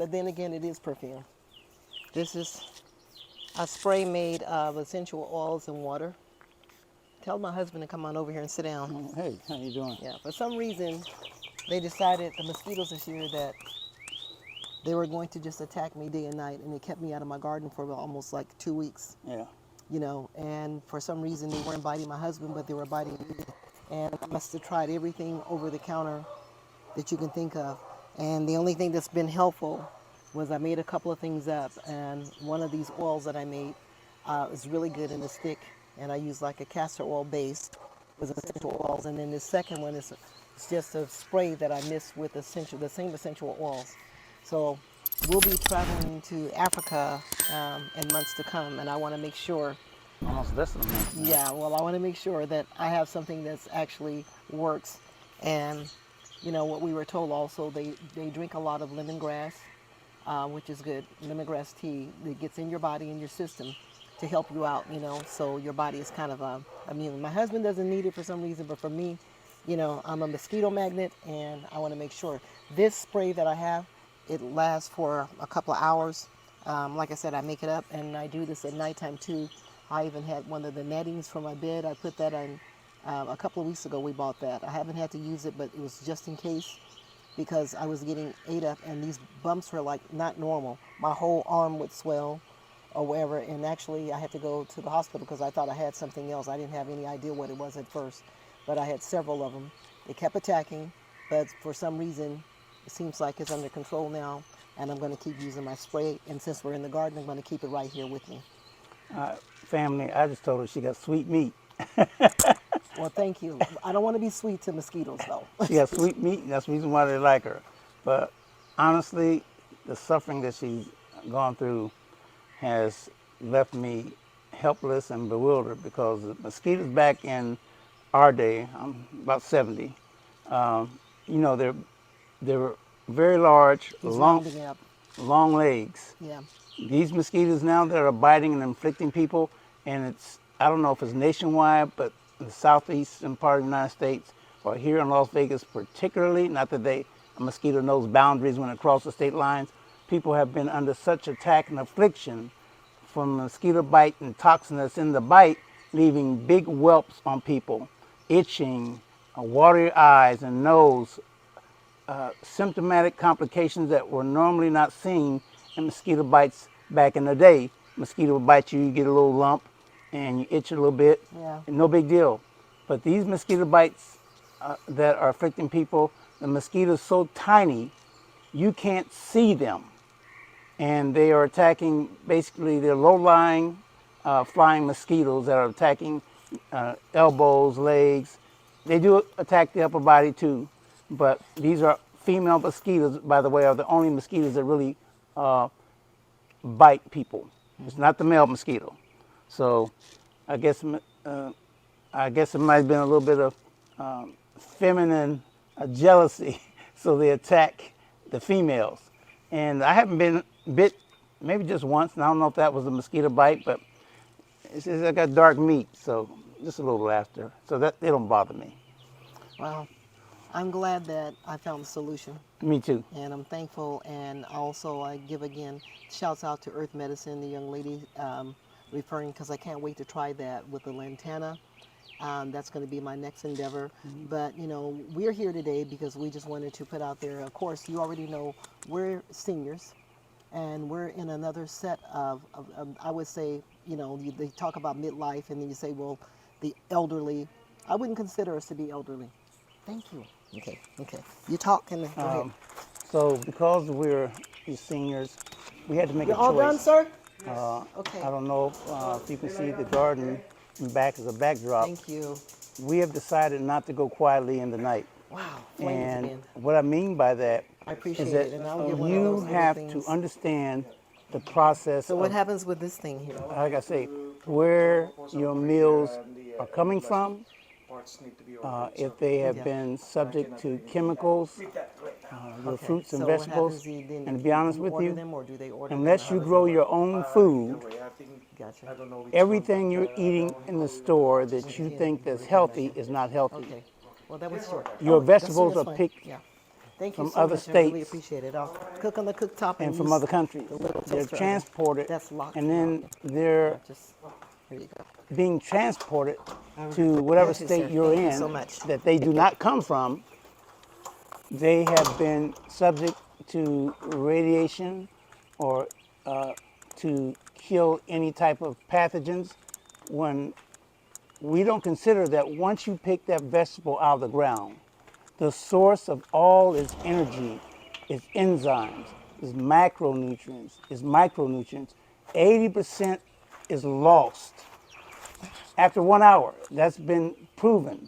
but then again, it is perfume. This is a spray made of essential oils and water. Tell my husband to come on over here and sit down. Hey, how you doing? Yeah, for some reason, they decided, the mosquitoes this year, that they were going to just attack me day and night, and it kept me out of my garden for almost like 2 weeks. Yeah. And for some reason they weren't biting my husband, but they were biting me. And I must have tried everything over the counter that you can think of. And the only thing that's been helpful was I made a couple of things up. And one of these oils that I made is really good in the stick. And I use like a castor oil base with essential oils. And then the second one is it's just a spray that I mix with the same essential oils. So we'll be traveling to Africa in months to come, and I want to make sure. Almost less than a month now. Yeah, well, I want to make sure that I have something that's actually works. And what we were told also, they drink a lot of lemongrass, which is good. Lemongrass tea that gets in your body and your system to help you out. So your body is kind of immune. My husband doesn't need it for some reason, but for me, I'm a mosquito magnet, and I want to make sure this spray that I have, it lasts for a couple of hours. Like I said, I make it up, and I do this at nighttime too. I even had one of the nettings for my bed. I put that on a couple of weeks ago. We bought that. I haven't had to use it, but it was just in case, because I was getting ate up, and these bumps were like not normal. My whole arm would swell or whatever, and actually I had to go to the hospital because I thought I had something else. I didn't have any idea what it was at first, but I had several of them. They kept attacking, but for some reason it seems like it's under control now, and I'm going to keep using my spray. And since we're in the garden, I'm going to keep it right here with me. Family, I just told her she got sweet meat. Well, thank you. I don't want to be sweet to mosquitoes, though. She got sweet meat, and that's the reason why they like her. But honestly, the suffering that she's gone through has left me helpless and bewildered, because the mosquitoes back in our day, I'm about 70, they're very large, long legs. Yeah. These mosquitoes now that are biting and inflicting people, and I don't know if it's nationwide, but in the southeastern part of the United States, or here in Las Vegas particularly, not that a mosquito knows boundaries when it crosses state lines, people have been under such attack and affliction from mosquito bite and toxin that's in the bite, leaving big whelps on people, itching, watery eyes and nose, symptomatic complications that were normally not seen in mosquito bites back in the day. Mosquito will bite you, you get a little lump, and you itch a little bit, no big deal. But these mosquito bites that are afflicting people, the mosquitoes so tiny, you can't see them. And they are attacking, basically, they're low-lying flying mosquitoes that are attacking elbows, legs. They do attack the upper body too, but these are female mosquitoes, by the way, are the only mosquitoes that really bite people. It's not the male mosquito. So I guess it might have been a little bit of feminine jealousy, so they attack the females. And I haven't been bit maybe just once, and I don't know if that was a mosquito bite, but it says I got dark meat, so just a little laughter. So that they don't bother me. Well, I'm glad that I found the solution. Me too. And I'm thankful, and also I give again shouts out to Earth Medicine, the young lady referring, because I can't wait to try that with the lantana. That's going to be my next endeavor. Mm-hmm. But we're here today because we just wanted to put out there, of course, you already know we're seniors, and we're in another set of I would say, they talk about midlife, and then you say, well, the elderly. I wouldn't consider us to be elderly. Thank you. Okay. You talk and go ahead. So because we're seniors, we had to make a choice. All done, sir? Okay. I don't know if you can see the garden in back as a backdrop. Thank you. We have decided not to go quietly in the night. Wow. And again. what I mean by that is that you have to understand the process. So what happens with this thing here? Like I say, where your meals are coming from, if they have been subject to chemicals, your fruits and vegetables, and to be honest with you, unless you grow your own food, everything you're eating in the store that you think that's healthy is not healthy. Okay. Well, that was short. Your vegetables are picked Thank you from so other much. I really states appreciate it. I'll cook on the cooktop and and from use other countries. the little They're toaster oven. transported, That's locked and now. then they're Just here you go. being transported to whatever Bless you, state sir. you're Thank you so in much. that they do not come from. They have been subject to radiation or to kill any type of pathogens. When we don't consider that once you pick that vegetable out of the ground, the source of all its energy, its enzymes, its macronutrients, its micronutrients, 80% is lost after 1 hour. That's been proven.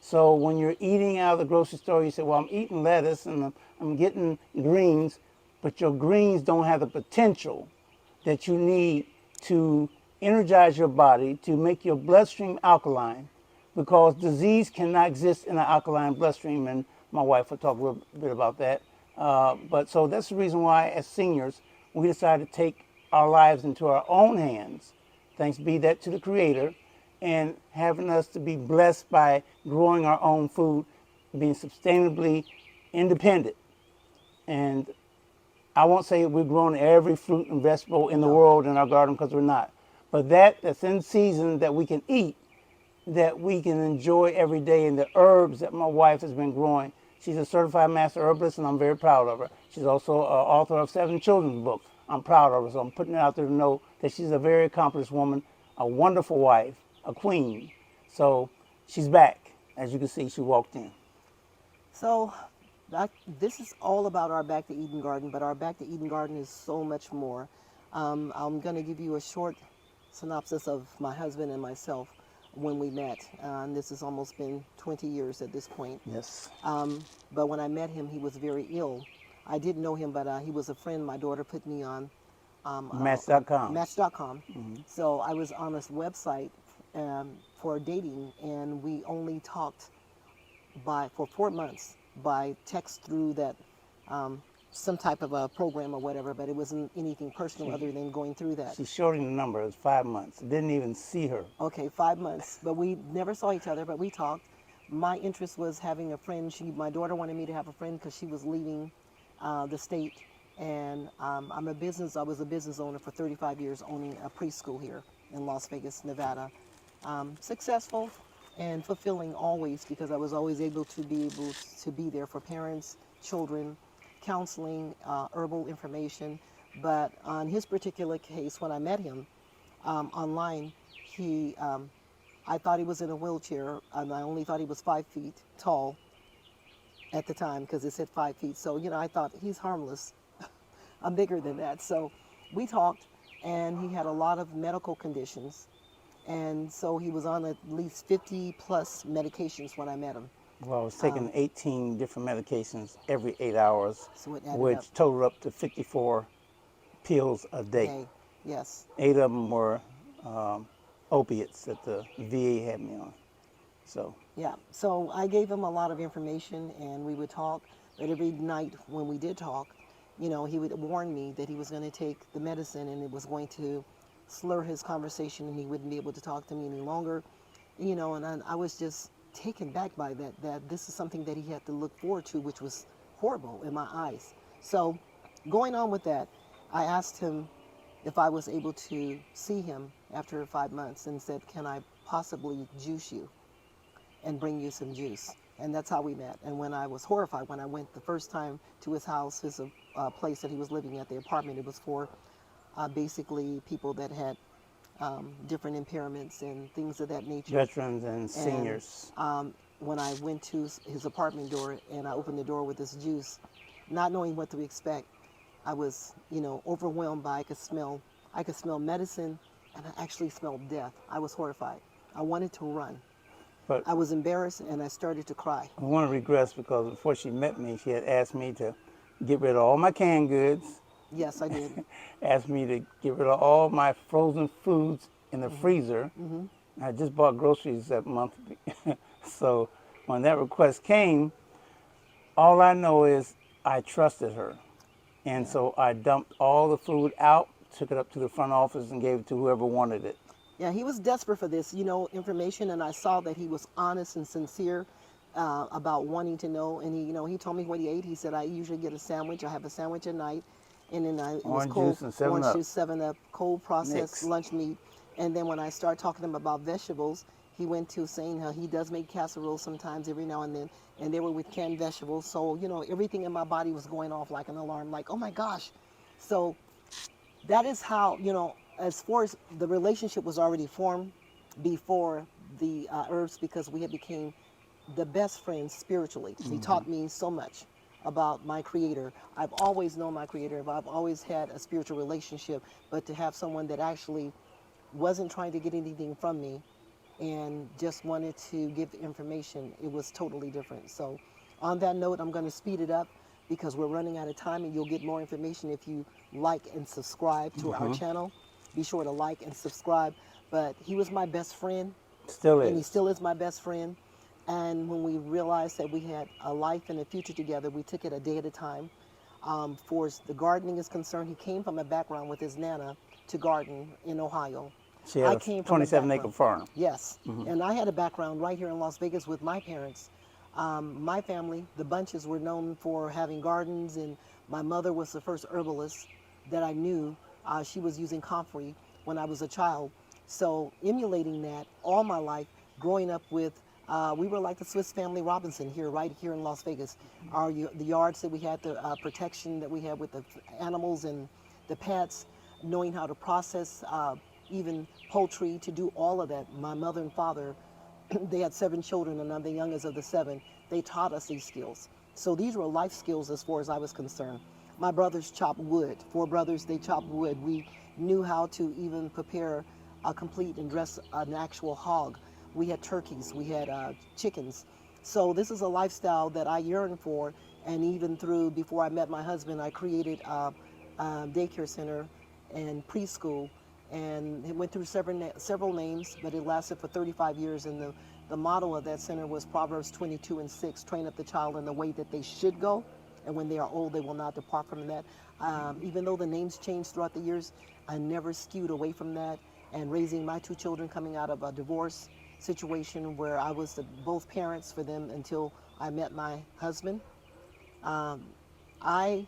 So when you're eating out of the grocery store, you say, well, I'm eating lettuce and I'm getting greens, but your greens don't have the potential that you need to energize your body, to make your bloodstream alkaline, because disease cannot exist in an alkaline bloodstream, and my wife will talk a little bit about that. But so that's the reason why, as seniors, we decided to take our lives into our own hands, thanks be that to the Creator, and having us to be blessed by growing our own food, being sustainably independent. And I won't say we're growing every fruit and vegetable in the No. world in our garden, because we're not. But that's in season that we can eat, that we can enjoy every day, and the herbs that my wife has been growing. She's a certified master herbalist, and I'm very proud of her. She's also an author of 7 children's books. I'm proud of her, so I'm putting it out there to know that she's a very accomplished woman, a wonderful wife, a queen. So she's back. As you can see, she walked in. So this is all about our Back to Eden garden, but our Back to Eden garden is so much more. I'm going to give you a short synopsis of my husband and myself when we met. And this has almost been 20 years at this point. Yes. But when I met him, he was very ill. I didn't know him, but he was a friend my daughter put me on. Match.com. Match.com. So I was on this website for dating, and we only talked for 4 months by text through that some type of a program or whatever, but it wasn't anything personal other than going through that. She's shorting the number. It was 5 months. Didn't even see her. Okay, 5 months, but we never saw each other, but we talked. My interest was having a friend. My daughter wanted me to have a friend because she was leaving the state, and I was a business owner for 35 years, owning a preschool here in Las Vegas, Nevada. Successful and fulfilling always, because I was always able to be there for parents, children, counseling, herbal information. But on his particular case, when I met him online, I thought he was in a wheelchair, and I only thought he was 5 feet tall at the time because it said 5 feet. So, I thought he's harmless. I'm bigger than that. So we talked, and he had a lot of medical conditions. And so he was on at least 50 plus medications when I met him. Well, I was taking 18 different medications every 8 hours, So it added which up. totaled up to 54 pills a day. Okay. Yes. 8 of them were opiates that the VA had me on. So Yeah. So I gave him a lot of information, and we would talk. But every night when we did talk, he would warn me that he was going to take the medicine, and it was going to slur his conversation, and he wouldn't be able to talk to me any longer. And I was just taken back by that this is something that he had to look forward to, which was horrible in my eyes. So going on with that, I asked him if I was able to see him after 5 months, and said, can I possibly juice you and bring you some juice? And that's how we met. And when I was horrified, when I went the first time to his house, his place that he was living at, the apartment, it was for basically people that had different impairments and things of that nature. veterans and seniors. When I went to his apartment door and I opened the door with this juice, not knowing what to expect, I was, overwhelmed by, I could smell medicine, and I actually smelled death. I was horrified. I wanted to run. But I was embarrassed, and I started to cry. I want to regress, because before she met me, she had asked me to get rid of all my canned goods, Yes, I did. asked me to get rid of all my frozen foods in the freezer. I just bought groceries that month. So when that request came, all I know is I trusted her. And so I dumped all the food out, took it up to the front office, and gave it to whoever wanted it. Yeah, he was desperate for this, information, and I saw that he was honest and sincere. about wanting to know. And he, he told me what he ate. He said, I usually get a sandwich. I have a sandwich at night. And then it was Orange cold, juice and 7 orange Up. juice, 7 Up, cold processed Mix. lunch meat. And then when I start talking to him about vegetables, he went to saying how he does make casseroles sometimes every now and then. And they were with canned vegetables. So, everything in my body was going off like an alarm, like, oh my gosh. So that is how, as far as the relationship was already formed before the herbs, because we had became the best friends spiritually. He taught me so much about my creator. I've always known my creator. I've always had a spiritual relationship, but to have someone that actually wasn't trying to get anything from me and just wanted to give information, it was totally different. So on that note, I'm going to speed it up because we're running out of time, and you'll get more information if you like and subscribe to our channel. Be sure to like and subscribe. But he was my best friend, Still and he is. still is my best friend. And when we realized that we had a life and a future together, we took it a day at a time. For as the gardening is concerned, he came from a background with his nana to garden in Ohio. She I had a came from a 27-acre background. farm. Yes, and I had a background right here in Las Vegas with my parents. My family, the Bunches, were known for having gardens, and my mother was the first herbalist that I knew. She was using comfrey when I was a child. So emulating that all my life, growing up with, we were like the Swiss Family Robinson here, right here in Las Vegas. The yards that we had, the protection that we had with the animals and the pets, knowing how to process even poultry, to do all of that. My mother and father, they had 7 children, and I'm the youngest of the 7. They taught us these skills. So these were life skills as far as I was concerned. My brothers chopped wood. 4 brothers, they chopped wood. We knew how to even prepare a complete and dress an actual hog. We had turkeys, we had chickens. So this is a lifestyle that I yearn for, and even through, before I met my husband, I created a daycare center and preschool, and it went through several names, but it lasted for 35 years, and the motto of that center was Proverbs 22:6, train up the child in the way that they should go, and when they are old, they will not depart from that. Even though the names changed throughout the years, I never skewed away from that, and raising my 2 children coming out of a divorce situation where I was both parents for them until I met my husband. I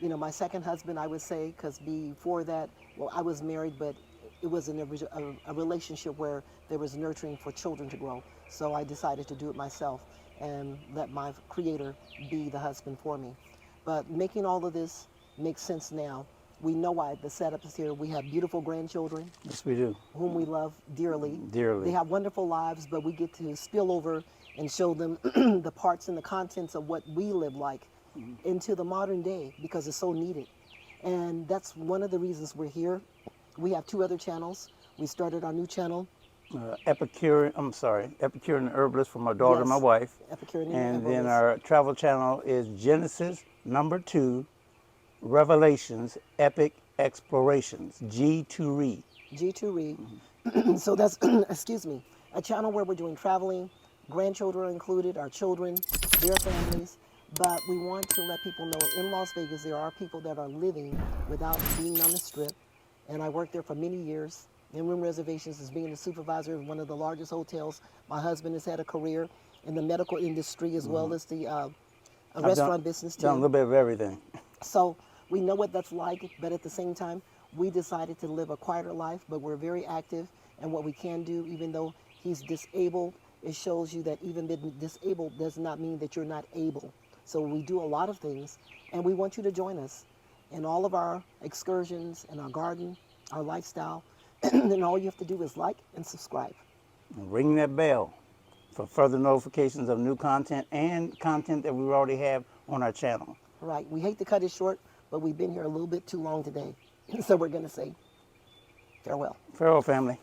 my second husband, I would say, because before that, well, I was married, but it was in a relationship where there was nurturing for children to grow. So I decided to do it myself and let my creator be the husband for me. But making all of this makes sense now. We know why the setup is here. We have beautiful grandchildren Yes, we do. whom we love dearly. Dearly. They have wonderful lives, but we get to spill over and show them the parts and the contents of what we live like into the modern day because it's so needed. And that's one of the reasons we're here. We have 2 other channels. We started our new channel, Epicurean and Herbalist for my daughter and my Yes, wife. Epicurean and And then Herbalist. our travel channel is Genesis #2, Revelations, Epic Explorations, G2 Read. G2 Read. So that's, excuse me, a channel where we're doing traveling, grandchildren are included, our children, their families. But we want to let people know in Las Vegas there are people that are living without being on the strip. And I worked there for many years in room reservations as being the supervisor of one of the largest hotels. My husband has had a career in the medical industry as well as the restaurant business Done a too. little bit of everything. So we know what that's like, but at the same time, we decided to live a quieter life, but we're very active. And what we can do, even though he's disabled, it shows you that even being disabled does not mean that you're not able. So we do a lot of things, and we want you to join us in all of our excursions, in our garden, our lifestyle. And then all you have to do is like and subscribe. And ring that bell for further notifications of new content and content that we already have on our channel. Right. We hate to cut it short, but we've been here a little bit too long today. So we're going to say farewell. Farewell, family.